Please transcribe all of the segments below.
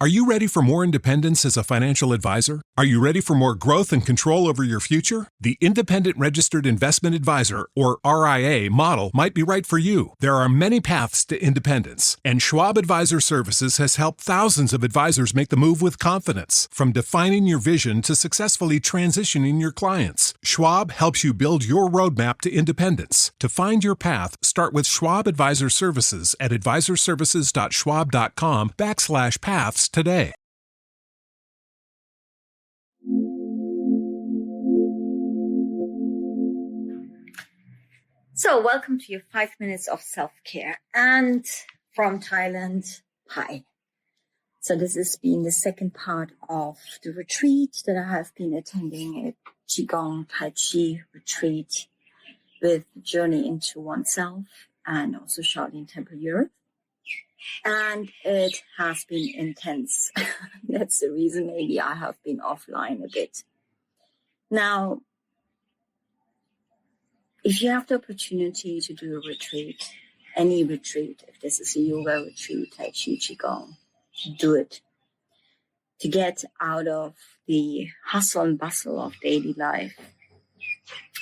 Are you ready for more independence as a financial advisor? Are you ready for more growth and control over your future? The Independent Registered Investment Advisor, or RIA, model might be right for you. There are many paths to independence, and Schwab Advisor Services has helped thousands of advisors make the move with confidence. From defining your vision to successfully transitioning your clients, Schwab helps you build your roadmap to independence. To find your path, start with Schwab Advisor Services at advisorservices.schwab.com/paths today. So welcome to your 5 minutes of self-care, and from Thailand, hi. So this has been the second part of the retreat that I have been attending, a Qigong Tai Chi retreat with Journey into Oneself and also Shaolin Temple Europe. And it has been intense. That's the reason maybe I have been offline a bit. Now, if you have the opportunity to do a retreat, any retreat, if this is a yoga retreat, Tai Chi, Qigong, do it. To get out of the hustle and bustle of daily life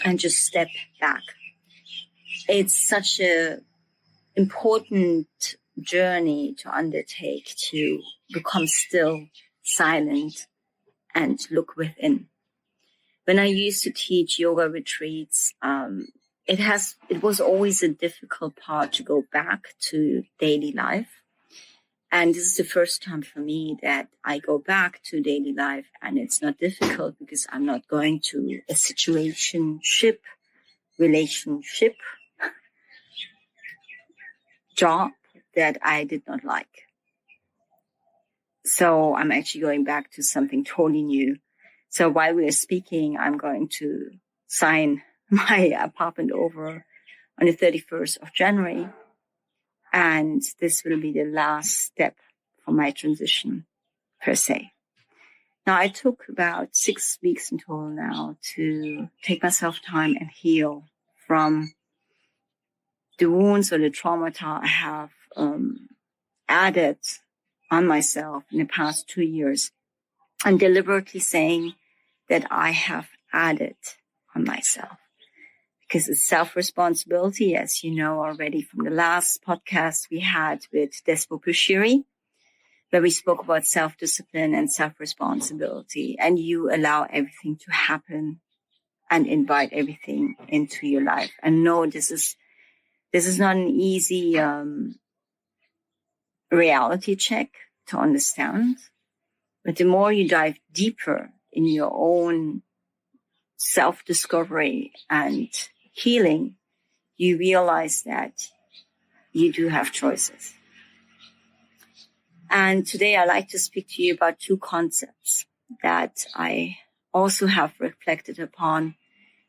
and just step back. It's such an important journey to undertake, to become still, silent, and look within. When I used to teach yoga retreats, it was always a difficult part to go back to daily life. And this is the first time for me that I go back to daily life, and it's not difficult because I'm not going to a relationship, job that I did not like. So I'm actually going back to something totally new. So while we are speaking, I'm going to sign my apartment over on the 31st of January. And this will be the last step for my transition, per se. Now, I took about 6 weeks in total now to take myself time and heal from the wounds or the traumata I have added on myself in the past 2 years. I'm deliberately saying that I have added on myself because it's self-responsibility, as you know already from the last podcast we had with Despo Pushiri, where we spoke about self-discipline and self-responsibility, and you allow everything to happen and invite everything into your life. And no, this is not an easy reality check to understand. But the more you dive deeper in your own self-discovery and healing, you realize that you do have choices. And today I'd like to speak to you about 2 concepts that I also have reflected upon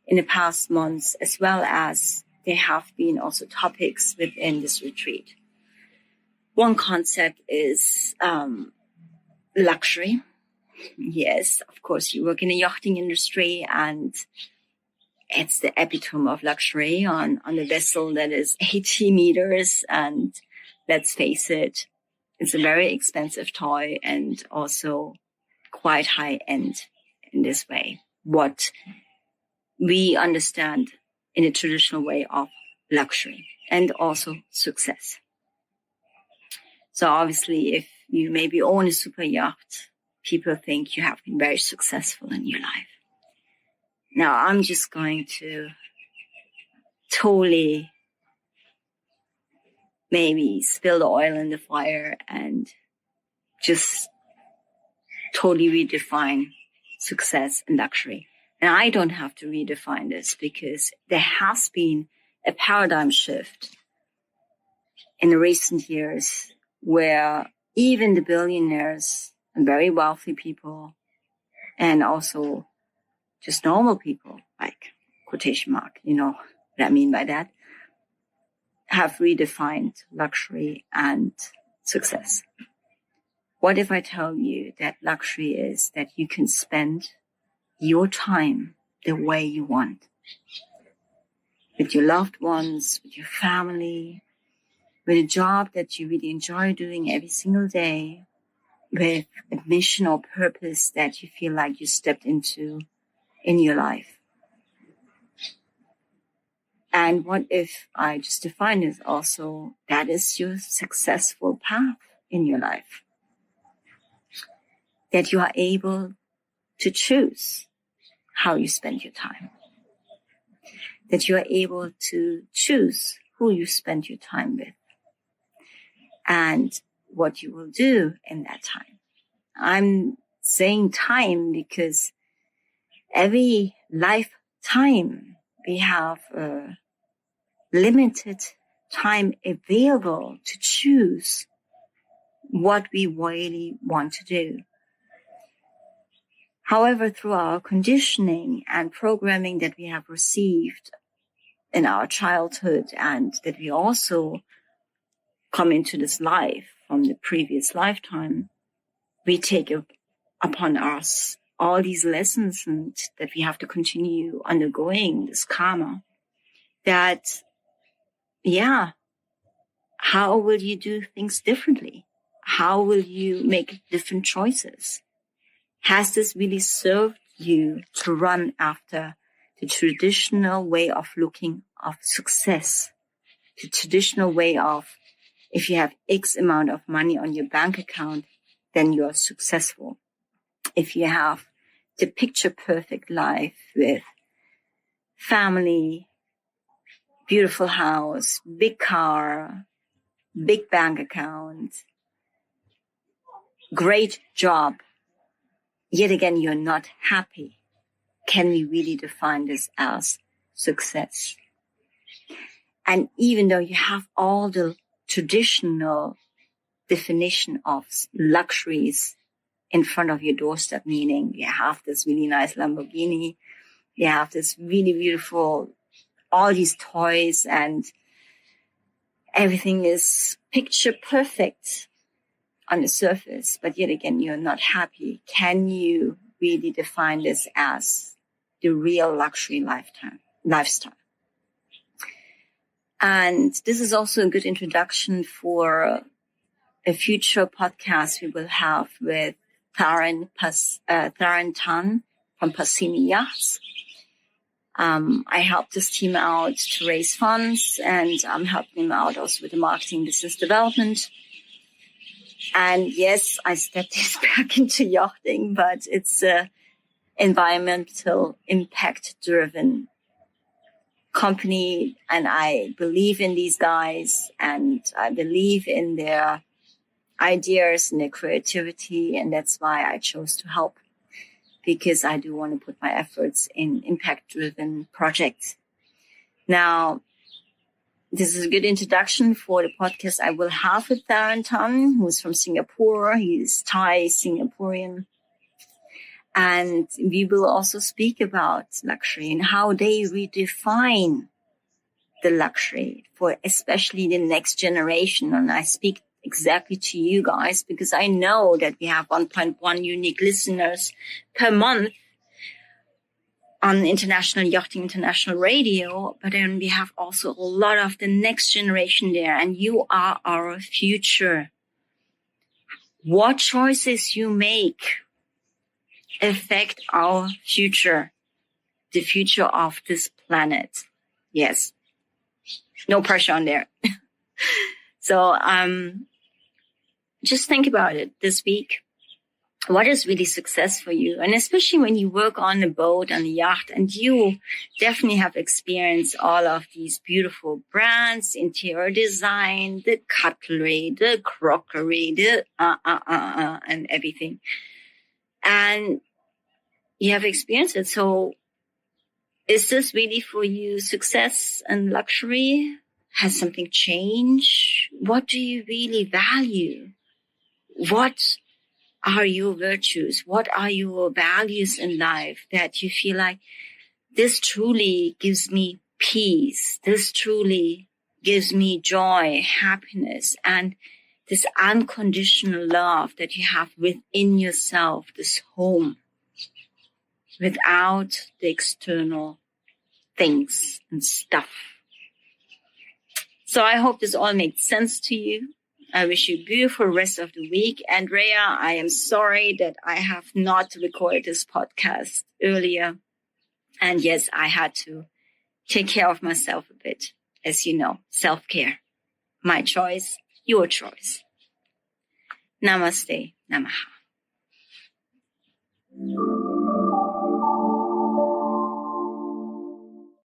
in the past months, as well as there have been also topics within this retreat. One concept is luxury. Yes, of course, you work in the yachting industry, and it's the epitome of luxury on a vessel that is 80 meters. And let's face it, it's a very expensive toy and also quite high end in this way. What we understand in a traditional way of luxury and also success. So obviously, if you maybe own a super yacht, people think you have been very successful in your life. Now, I'm just going to totally maybe spill the oil in the fire and just totally redefine success and luxury. And I don't have to redefine this because there has been a paradigm shift in the recent years where even the billionaires and very wealthy people and also just normal people, like quotation mark, you know what I mean by that, have redefined luxury and success. What if I tell you that luxury is that you can spend your time the way you want? With your loved ones, with your family, with a job that you really enjoy doing every single day, with a mission or purpose that you feel like you stepped into in your life. And what if I just define it also, that is your successful path in your life? That you are able to choose how you spend your time. That you are able to choose who you spend your time with. And what you will do in that time. I'm saying time because every lifetime we have a limited time available to choose what we really want to do. However, through our conditioning and programming that we have received in our childhood, and that we also come into this life from the previous lifetime, we take upon us all these lessons, and that we have to continue undergoing this karma. That, how will you do things differently? How will you make different choices? Has this really served you to run after the traditional way of looking of success? The traditional way of, if you have X amount of money on your bank account, then you're successful. If you have the picture perfect life with family, beautiful house, big car, big bank account, great job, yet again you're not happy, can we really define this as success? And even though you have all the traditional definition of luxuries in front of your doorstep, meaning you have this really nice Lamborghini, you have this really beautiful, all these toys, and everything is picture perfect on the surface, but yet again, you're not happy. Can you really define this as the real luxury lifestyle? And this is also a good introduction for a future podcast we will have with Tharin Tan from Passini Yachts. I helped this team out to raise funds, and I'm helping them out also with the marketing business development. And yes, I stepped back into yachting, but it's a environmental impact driven company. And I believe in these guys, and I believe in their ideas and their creativity. And that's why I chose to help, because I do want to put my efforts in impact driven projects. Now, this is a good introduction for the podcast I will have with Tharin Tan, who's from Singapore. He's Thai Singaporean. And we will also speak about luxury and how they redefine the luxury for especially the next generation. And I speak exactly to you guys because I know that we have 1.1 unique listeners per month on International Yachting International Radio, but then we have also a lot of the next generation there, and you are our future. What choices you make affect our future, the future of this planet. Yes, no pressure on there. So just think about it this week. What is really success for you? And especially when you work on a boat, on a yacht, and you definitely have experienced all of these beautiful brands, interior design, the cutlery, the crockery, the and everything. And you have experienced it. So is this really for you success and luxury? Has something changed? What do you really value? What are your virtues? What are your values in life that you feel like this truly gives me peace? This truly gives me joy, happiness, and this unconditional love that you have within yourself, this home, without the external things and stuff. So I hope this all makes sense to you. I wish you a beautiful rest of the week. Andrea, I am sorry that I have not recorded this podcast earlier. And yes, I had to take care of myself a bit. As you know, self-care. My choice, your choice. Namaste. Namaha.